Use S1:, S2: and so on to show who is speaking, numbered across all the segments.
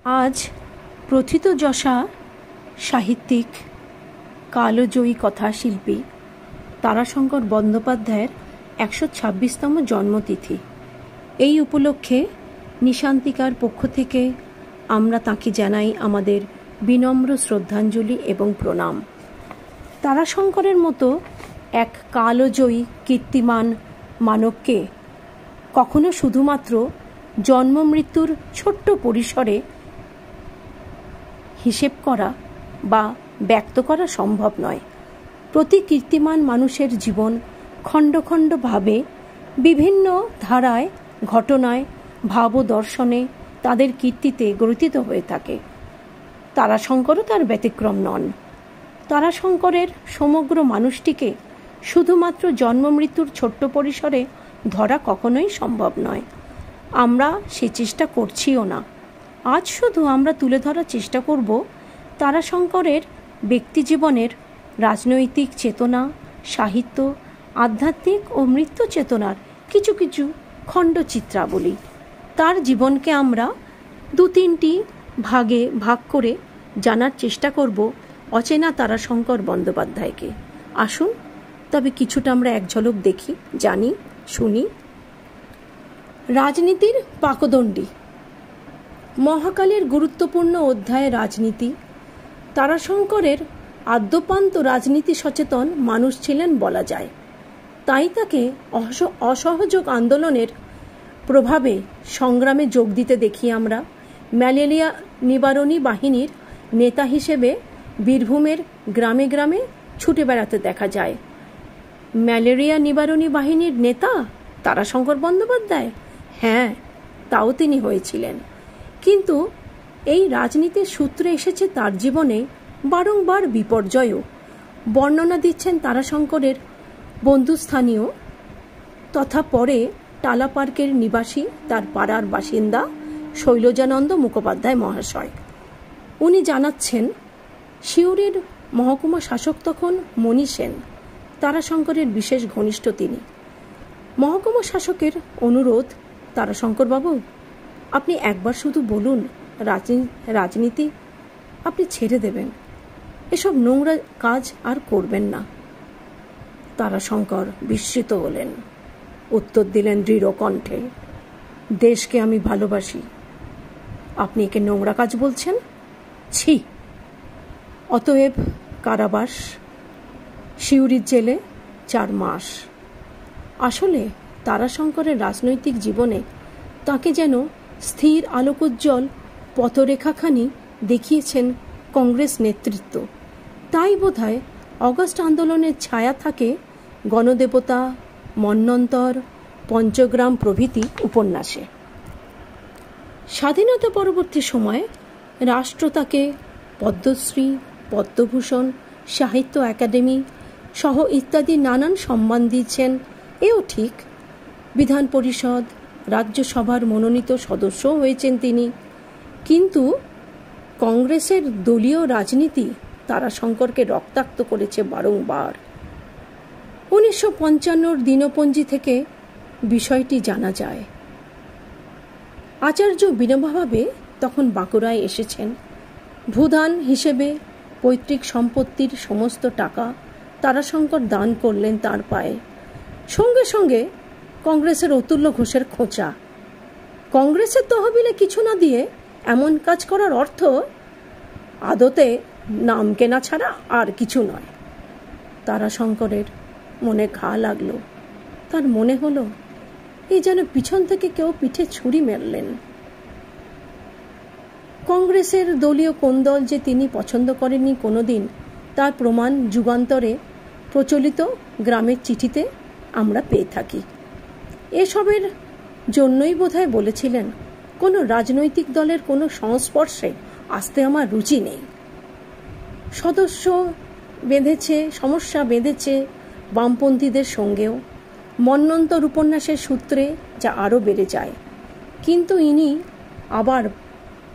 S1: আজ প্রথিতযশা সাহিত্যিক কালজয়ী কথাশিল্পী তারাশঙ্কর বন্দ্যোপাধ্যায়ের ১২৬তম জন্মতিথি। এই উপলক্ষে নিশান্তিকার পক্ষ থেকে আমরা তাঁকে জানাই আমাদের বিনম্র শ্রদ্ধাঞ্জলি এবং প্রণাম। তারাশঙ্করের মতো এক কালজয়ী কীর্তিমান মানবকে কখনো শুধুমাত্র জন্ম মৃত্যুর ছোট্ট পরিসরে হিসেব করা বা ব্যক্ত করা সম্ভব নয়। প্রতি কীর্তিমান মানুষের জীবন খণ্ড খণ্ডভাবে বিভিন্ন ধারায়, ঘটনায়, ভাব ও দর্শনে তাদের কীর্তিতে গ্রথিত হয়ে থাকে। তারাশঙ্করও তার ব্যতিক্রম নন। তারাশঙ্করের সমগ্র মানুষটিকে শুধুমাত্র জন্ম মৃত্যুর ছোট্ট পরিসরে ধরা কখনোই সম্ভব নয়। আমরা সে চেষ্টা করছিও না। আজ শুধু আমরা তুলে ধরার চেষ্টা করব তারাশঙ্করের ব্যক্তিজীবনের রাজনৈতিক চেতনা, সাহিত্য, আধ্যাত্মিক ও মৃত্যু চেতনার কিছু কিছু খণ্ডচিত্রাবলী। তার জীবনকে আমরা দু তিনটি ভাগে ভাগ করে জানার চেষ্টা করব অচেনা তারাশঙ্কর বন্দ্যোপাধ্যায়কে। আসুন তবে কিছুটা আমরা এক ঝলক দেখি, জানি, শুনি। রাজনীতির পাকদণ্ডী। মহাকালের গুরুত্বপূর্ণ অধ্যায় রাজনীতি। তারাশঙ্করের আদ্যোপান্ত রাজনীতি সচেতন মানুষ ছিলেন বলা যায়। তাই তাকে অসহযোগ আন্দোলনের প্রভাবে সংগ্রামে যোগ দিতে দেখি আমরা। ম্যালেরিয়া নিবারণী বাহিনীর নেতা হিসেবে বীরভূমের গ্রামে গ্রামে ছুটে বেড়াতে দেখা যায়। ম্যালেরিয়া নিবারণী বাহিনীর নেতা তারাশঙ্কর বন্দ্যোপাধ্যায়? হ্যাঁ, তাও তিনি হয়েছিলেন। কিন্তু এই রাজনীতির সূত্রে এসেছে তার জীবনে বারংবার বিপর্যয়ও। বর্ণনা দিচ্ছেন তারাশঙ্করের বন্ধুস্থানীয় তথা পরে টালা পার্কের নিবাসী, তার পাড়ার বাসিন্দা শৈলজানন্দ মুখোপাধ্যায় মহাশয়। উনি জানাচ্ছেন, সিউড়ির মহকুমা শাসক তখন মণি সেন, তারাশঙ্করের বিশেষ ঘনিষ্ঠ তিনি। মহকুমা শাসকের অনুরোধ, তারাশঙ্করবাবু, আপনি একবার শুধু বলুন রাজনীতি আপনি ছেড়ে দেবেন, এসব নোংরা কাজ আর করবেন না। তারাশঙ্কর বিস্মিত হলেন, উত্তর দিলেন দৃঢ় কণ্ঠে, দেশকে আমি ভালোবাসি, আপনি একে নোংরা কাজ বলছেন? ছি! অতএব কারাবাস, সিউড়ির জেলে 4 মাস। আসলে তারাশঙ্করের রাজনৈতিক জীবনে তাকে যেন স্থির আলোকোজ্জ্বল পথরেখাখানি দেখিয়েছেন কংগ্রেস নেতৃত্ব। তাই বোধহয় অগস্ট আন্দোলনের ছায়া থাকে গণদেবতা, মন্বন্তর, পঞ্চগ্রাম প্রভৃতি উপন্যাসে। স্বাধীনতা পরবর্তী সময়ে রাষ্ট্র তাকে পদ্মশ্রী, পদ্মভূষণ, সাহিত্য একাডেমি সহ ইত্যাদি নানান সম্মান দিয়েছেন, এও ঠিক। বিধান পরিষদ, রাজ্যসভার মনোনীত সদস্যও হয়েছেন তিনি। কিন্তু কংগ্রেসের দলীয় রাজনীতি তারাশঙ্করকে রক্তাক্ত করেছে বারংবার। 1955 দিনপঞ্জি থেকে বিষয়টি জানা যায়। আচার্য বিনোবা ভাবে তখন বাঁকুড়ায় এসেছেন। ভূদান হিসেবে পৈতৃক সম্পত্তির সমস্ত টাকা তারাশঙ্কর দান করলেন তার পায়ে। সঙ্গে সঙ্গে কংগ্রেসের অতুল্য ঘোষের খোঁচা। কংগ্রেসের তহবিলে কিছু না দিয়ে এমন কাজ করার অর্থ আদতে নাম কেনা ছাড়া আর কিছু নয়। তারাশঙ্করের মনে ঘা লাগলো। তার মনে হলো এই যেন পিছন থেকে কেউ পিঠে ছুরি মারলেন। কংগ্রেসের দলীয় কোন্দল যে তিনি পছন্দ করেননি কোনোদিন, তার প্রমাণ যুগান্তরে প্রচলিত গ্রামের চিঠিতে আমরা পেয়ে থাকি। এসবের জন্যই বোধহয় বলেছিলেন, কোনো রাজনৈতিক দলের কোনো সংস্পর্শে আসতে আমার রুচি নেই। সমস্যা বেঁধেছে বামপন্থীদের সঙ্গেও। মন্বন্তর উপন্যাসের সূত্রে যা আরও বেড়ে যায়। কিন্তু ইনি আবার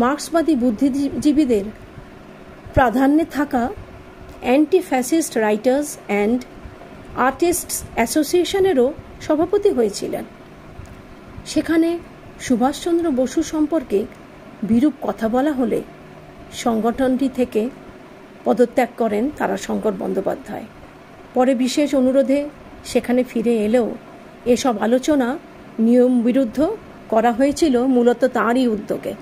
S1: মার্ক্সবাদী বুদ্ধিজীবীদের প্রাধান্যে থাকা anti fascist writers and artists অ্যাসোসিয়েশনেরও সভাপতি হয়েছিলেন। সেখানে সুভাষচন্দ্র বসু সম্পর্কে বিরূপ কথা বলা হলে সংগঠনটি থেকে পদত্যাগ করেন তারাশঙ্কর বন্দ্যোপাধ্যায়। পরে বিশেষ অনুরোধে সেখানে ফিরে এলেও এসব আলোচনা নিয়ম বিরুদ্ধ করা হয়েছিল মূলত তাঁরই উদ্যোগে।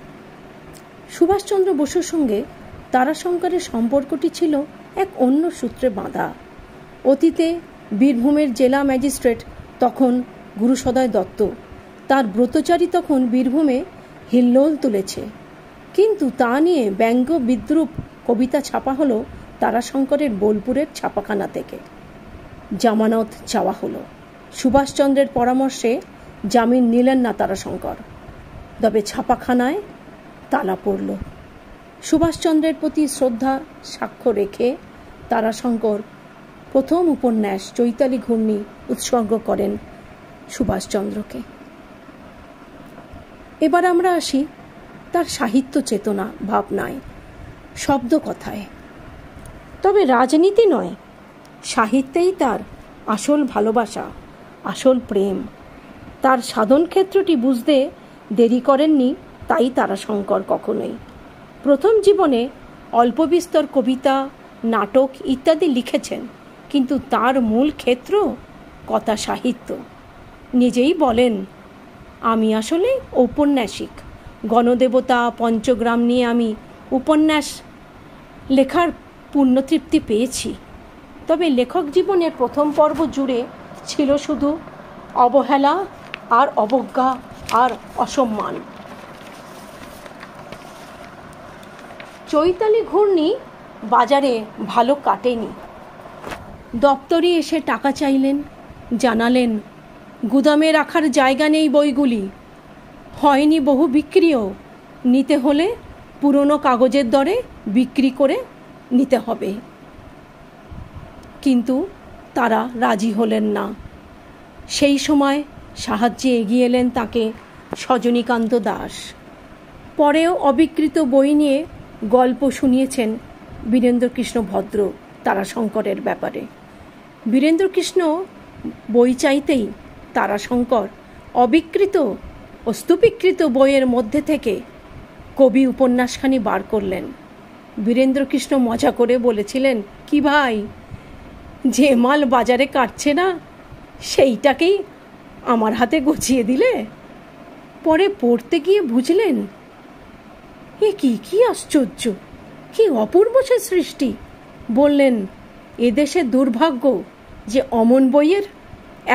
S1: সুভাষচন্দ্র বসুর সঙ্গে তারাশঙ্করের সম্পর্কটি ছিল এক অন্য সূত্রে বাঁধা। অতীতে বীরভূমের জেলা ম্যাজিস্ট্রেট তখন গুরুসদয় দত্ত, তার ব্রতচারী তখন বীরভূমে হিল্লোল তুলেছে, কিন্তু তা নিয়ে ব্যঙ্গ বিদ্রূপ কবিতা ছাপা হলো তারাশঙ্করের বোলপুরের ছাপাখানা থেকে। জামানত চাওয়া হলো। সুভাষচন্দ্রের পরামর্শে জামিন নিলেন না তারাশঙ্কর, তবে ছাপাখানায় তালা পড়ল। সুভাষচন্দ্রের প্রতি শ্রদ্ধা সাক্ষ্য রেখে তারাশঙ্কর প্রথম উপন্যাস চৈতালি ঘূর্ণি উৎসর্গ করেন সুভাষচন্দ্রকে। এবার আমরা আসি তার সাহিত্য চেতনা ভাবনায়, শব্দ কথায়। তবে রাজনীতি নয়, সাহিত্যেই তার আসল ভালোবাসা, আসল প্রেম। তার সাধন ক্ষেত্রটি বুঝতে দেরি করেননি তাই তারাশঙ্কর কখনোই। প্রথম জীবনে অল্প বিস্তর কবিতা, নাটক ইত্যাদি লিখেছেন, কিন্তু তার মূল ক্ষেত্র কথা সাহিত্য। নিজেই বলেন, আমি আসলে ঔপন্যাসিক। গণদেবতা, পঞ্চগ্রাম নিয়ে আমি উপন্যাস লেখার পূর্ণতৃপ্তি পেয়েছি। তবে লেখক জীবনের প্রথম পর্ব জুড়ে ছিল শুধু অবহেলা আর অবজ্ঞা আর অসম্মান। চৈতালি ঘূর্ণি বাজারে ভালো কাটেনি। দপ্তরে এসে টাকা চাইলেন, জানালেন গুদামে রাখার জায়গা নেই বইগুলি, হয়নি বহু বিক্রিও, নিতে হলে পুরনো কাগজের দরে বিক্রি করে নিতে হবে। কিন্তু তারা রাজি হলেন না। সেই সময় সাহায্যে এগিয়ে এলেন তাকে সজনীকান্ত দাস। পরেও অবিকৃত বই নিয়ে গল্প শুনিয়েছেন বীরেন্দ্রকৃষ্ণ ভদ্র তারাশঙ্করের ব্যাপারে। বীরেন্দ্রকৃষ্ণ বই চাইতেই তারাশঙ্কর অবিকৃত ও স্তূপীকৃত বইয়ের মধ্যে থেকে কবি উপন্যাসখানি বার করলেন। বীরেন্দ্রকৃষ্ণ মজা করে বলেছিলেন, কি ভাই, যে মাল বাজারে কাটছে না সেইটাকেই আমার হাতে গছিয়ে দিলে। পরে পড়তে গিয়ে বুঝলেন, এ কি আশ্চর্য, কি অপূর্ব সে সৃষ্টি। বললেন, এদেশের দুর্ভাগ্য যে অমন বইয়ের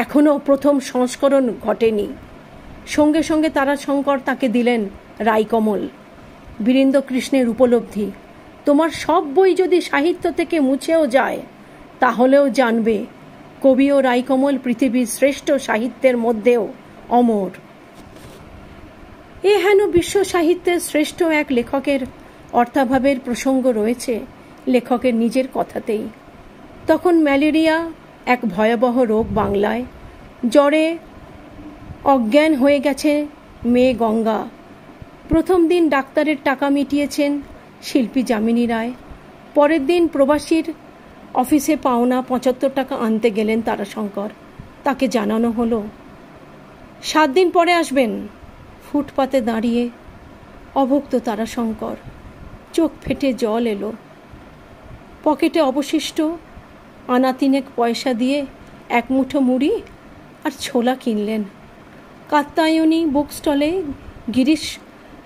S1: এখনো প্রথম সংস্করণ ঘটেনি। সঙ্গে সঙ্গে তারাশঙ্কর তাকে দিলেন রাইকমল। বীরেন্দ্রকৃষ্ণের উপলব্ধি, তোমার সব বই যদি সাহিত্য থেকে মুছেও যায় তাহলেও জানবে কবি ও রাইকমল পৃথিবীর শ্রেষ্ঠ সাহিত্যের মধ্যেও অমর। এ হেন বিশ্ব সাহিত্যের শ্রেষ্ঠ এক লেখকের অর্থাভাবের প্রসঙ্গ রয়েছে লেখকের নিজের কথাতেই। তখন ম্যালেরিয়া এক ভয়াবহ রোগ বাংলায়। জ্বরে অজ্ঞান হয়ে গেছে মেয়ে গঙ্গা। প্রথম দিন ডাক্তারের টাকা মিটিয়েছেন শিল্পী যামিনী রায়। পরের দিন প্রবাসীর অফিসে পাওনা ৭৫ টাকা আনতে গেলেন তারাশঙ্কর। তাকে জানানো হলো ৭ দিন পরে আসবেন। ফুটপাতে দাঁড়িয়ে অভুক্ত তারাশঙ্কর, চোখ ফেটে জল এলো। পকেটে অবশিষ্ট আনা ৩ পয়সা দিয়ে এক মুঠো মুড়ি আর ছোলা কিনলেন। কাত্যায়নী বুক স্টলে গিরিশ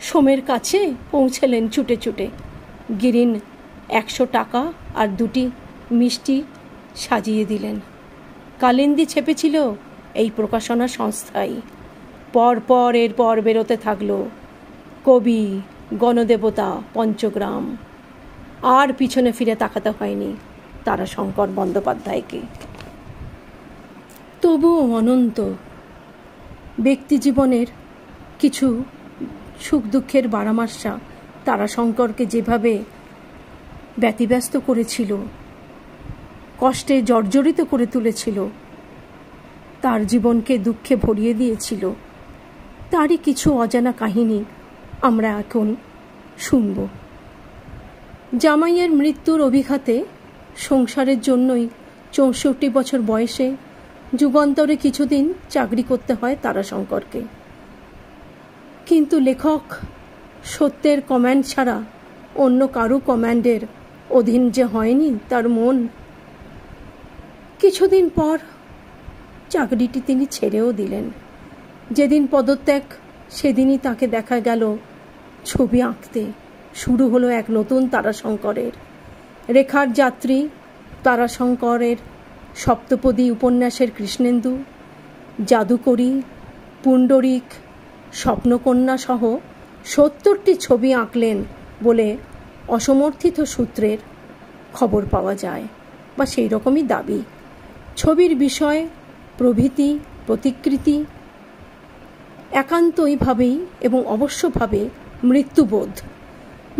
S1: সোমের কাছে পৌঁছলেন ছুটে ছুটে। গিরিন ১০০ টাকা আর ২টি মিষ্টি সাজিয়ে দিলেন। কালিন্দী ছেপেছিল এই প্রকাশনা সংস্থায়। পর এরপর বেরোতে থাকলো কবি, গণদেবতা, পঞ্চগ্রাম। আর পিছনে ফিরে তাকাতে হয়নি তারাশঙ্কর বন্দ্যোপাধ্যায়কে। তবুও অনন্ত ব্যক্তি জীবনের কিছু সুখ দুঃখের বারামাসা তারাশঙ্করকে যেভাবে ব্যতিব্যস্ত করেছিল, কষ্টে জর্জরিত করে তুলেছিল, তার জীবনকে দুঃখে ভরিয়ে দিয়েছিল, তারই কিছু অজানা কাহিনী আমরা এখন শুনব। জামাইয়ের মৃত্যুর অভিঘাতে সংসারের জন্যই ৬৪ বছর বয়সে যুগান্তরে কিছুদিন চাকরি করতে হয় তারাশঙ্করকে। কিন্তু লেখক সত্যের কমান্ড ছাড়া অন্য কারো কমান্ডের অধীন যে হয়নি তার মন। কিছুদিন পর চাকরিটি তিনি ছেড়েও দিলেন। যেদিন পদত্যাগ সেদিনই তাকে দেখা গেল ছবি আঁকতে। শুরু হলো এক নতুন তারাশঙ্করের। রেখার যাত্রী, তারাশঙ্করের সপ্তপদী উপন্যাসের কৃষ্ণেন্দু, জাদুকরী, পুণ্ডরিক, স্বপ্নকন্যা সহ 70টি ছবি আঁকলেন বলে অসমর্থিত সূত্রের খবর পাওয়া যায়, বা সেই রকমই দাবি। ছবির বিষয়, প্রভৃতি, প্রতিকৃতি একান্তইভাবেই এবং অবশ্যভাবে মৃত্যুবোধ।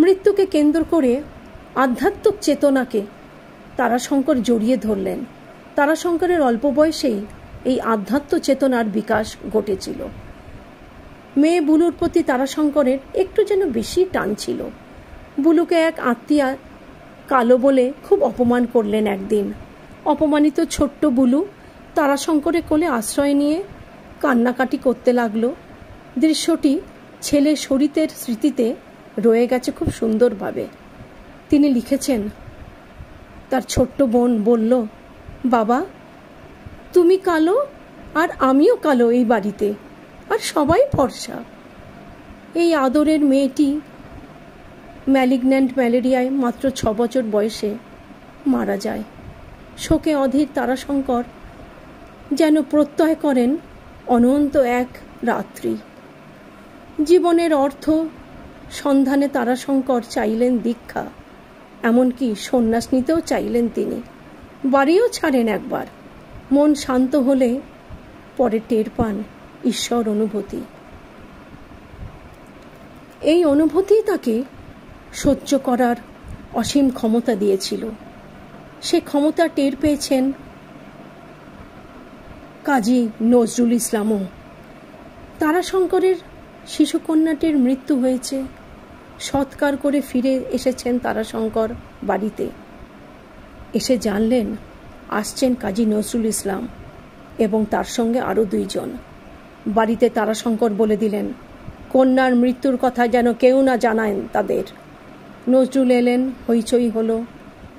S1: মৃত্যুকে কেন্দ্র করে আধ্যাত্মিক চেতনাকে তারাশঙ্কর জড়িয়ে ধরলেন। তারাশঙ্করের অল্প বয়সেই এই আধ্যাত্ম চেতনার বিকাশ ঘটেছিল। মেয়ে বুলুর প্রতি তারাশঙ্করের একটু যেন বেশি টান ছিল। বুলুকে এক আত্মীয়া কালো বলে খুব অপমান করলেন একদিন। অপমানিত ছোট্ট বুলু তারাশঙ্করের কোলে আশ্রয় নিয়ে কান্নাকাটি করতে লাগলো। দৃশ্যটি ছেলে শরীরের স্মৃতিতে রয়ে গেছে খুব সুন্দরভাবে। তিনি লিখেছেন, তার ছোট্ট বোন বলল, বাবা তুমি কালো আর আমিও কালো এই বাড়িতে, আর সবাই ফর্সা। এই আদরের মেয়েটি ম্যালিগন্যান্ট ম্যালেরিয়ায় মাত্র 6 বছর বয়সে মারা যায়। শোকে অধীর তারাশঙ্কর যেন প্রত্যয় করেন অনন্ত এক রাত্রি। জীবনের অর্থ সন্ধানে তারাশঙ্কর চাইলেন দীক্ষা, এমনকি সন্ন্যাস নিতেও চাইলেন তিনি। বাড়িও ছাড়েন একবার। মন শান্ত হলে পরে টের পান ঈশ্বর অনুভূতি। এই অনুভূতি তাকে সহ্য করার অসীম ক্ষমতা দিয়েছিল। সে ক্ষমতা টের পেয়েছেন কাজী নজরুল ইসলামও। তারাশঙ্করের শিশুকন্যাটির মৃত্যু হয়েছে। সৎকার করে ফিরে এসেছেন তারাশঙ্কর বাড়িতে। এসে জানলেন আসছেন কাজী নজরুল ইসলাম এবং তার সঙ্গে আরও 2 জন। বাড়িতে তারাশঙ্কর বলে দিলেন কন্যার মৃত্যুর কথা যেন কেউ না জানায় তাদের। নজরুল এলেন, হইচই হলো।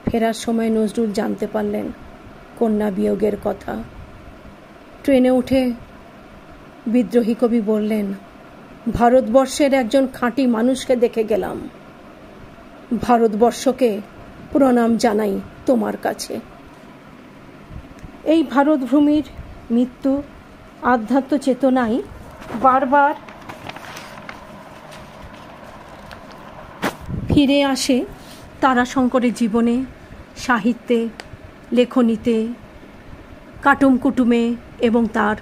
S1: ফেরার সময় নজরুল জানতে পারলেন কন্যা বিয়োগের কথা। ট্রেনে উঠে বিদ্রোহী কবি বললেন, ভারতবর্ষের একজন খাঁটি মানুষকে দেখে গেলাম। ভারতবর্ষকে প্রণাম জানাই তোমার কাছে। এই ভারতভূমির মৃত্যু আধ্যাত্ম চেতনায় বারবার ফিরে আসে তারাশঙ্করের জীবনে, সাহিত্যে, লেখনীতে, কাটুম কুটুমে এবং তার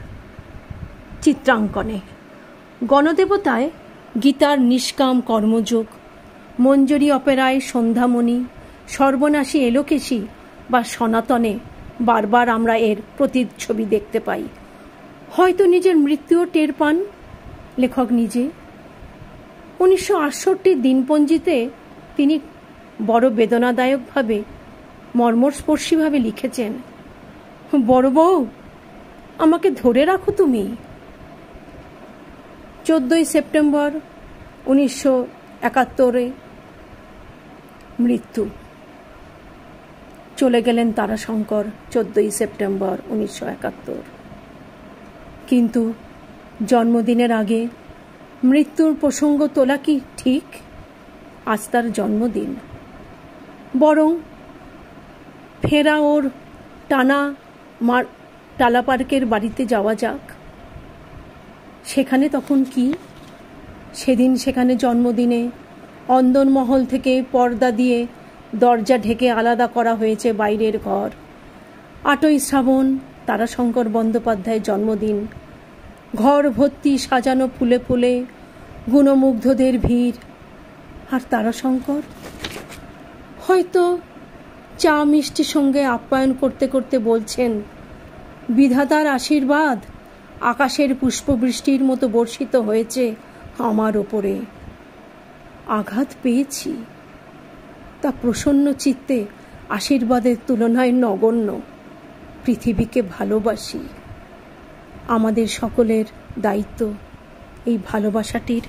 S1: চিত্রাঙ্কনে। গণদেবতায় গীতার নিষ্কাম কর্মযোগ, মঞ্জরি অপেরায় সন্ধ্যামণি, সর্বনাশী এলোকেশী বা সনাতনে বারবার আমরা এর প্রতিচ্ছবি দেখতে পাই। হয়তো নিজের মৃত্যুও টের পান লেখক নিজে। 1968 দিনপঞ্জিতে তিনি বড় বেদনাদায়কভাবে, মর্মস্পর্শীভাবে লিখেছেন, বড় বউ আমাকে ধরে রাখো তুমি। 14 সেপ্টেম্বর 1971 মৃত্যু। চলে গেলেন তারাশঙ্কর 14 সেপ্টেম্বর 1971। কিন্তু জন্মদিনের আগে মৃত্যুর প্রসঙ্গ তোলা কি ঠিক? আজ তার জন্মদিন। বরং ফেরা ওর টালা পার্কের বাড়িতে যাওয়া যাক। সেখানে তখন কি? সেদিন সেখানে জন্মদিনে অন্দরমহল থেকে পর্দা দিয়ে দরজা ঢেকে আলাদা করা হয়েছে বাইরের ঘর। 8ই শ্রাবণ তারাশঙ্কর বন্দ্যোপাধ্যায়ের জন্মদিন। ঘর ভর্তি সাজানো ফুলে ফুলে, গুণমুগ্ধদের ভিড়। আর তারাশঙ্কর হয়তো চা মিষ্টি সঙ্গে আপ্যায়ন করতে করতে বলছেন, বিধাতার আশীর্বাদ আকাশের পুষ্পবৃষ্টির মতো বর্ষিত হয়েছে আমার ওপরে। আঘাত পেয়েছি, তা প্রসন্ন চিত্তে আশীর্বাদের তুলনায় নগণ্য। পৃথিবীকে ভালোবাসি। আমাদের সকলের দায়িত্ব এই ভালোবাসাটির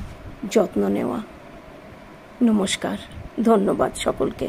S1: যত্ন নেওয়া। নমস্কার, ধন্যবাদ সকলকে।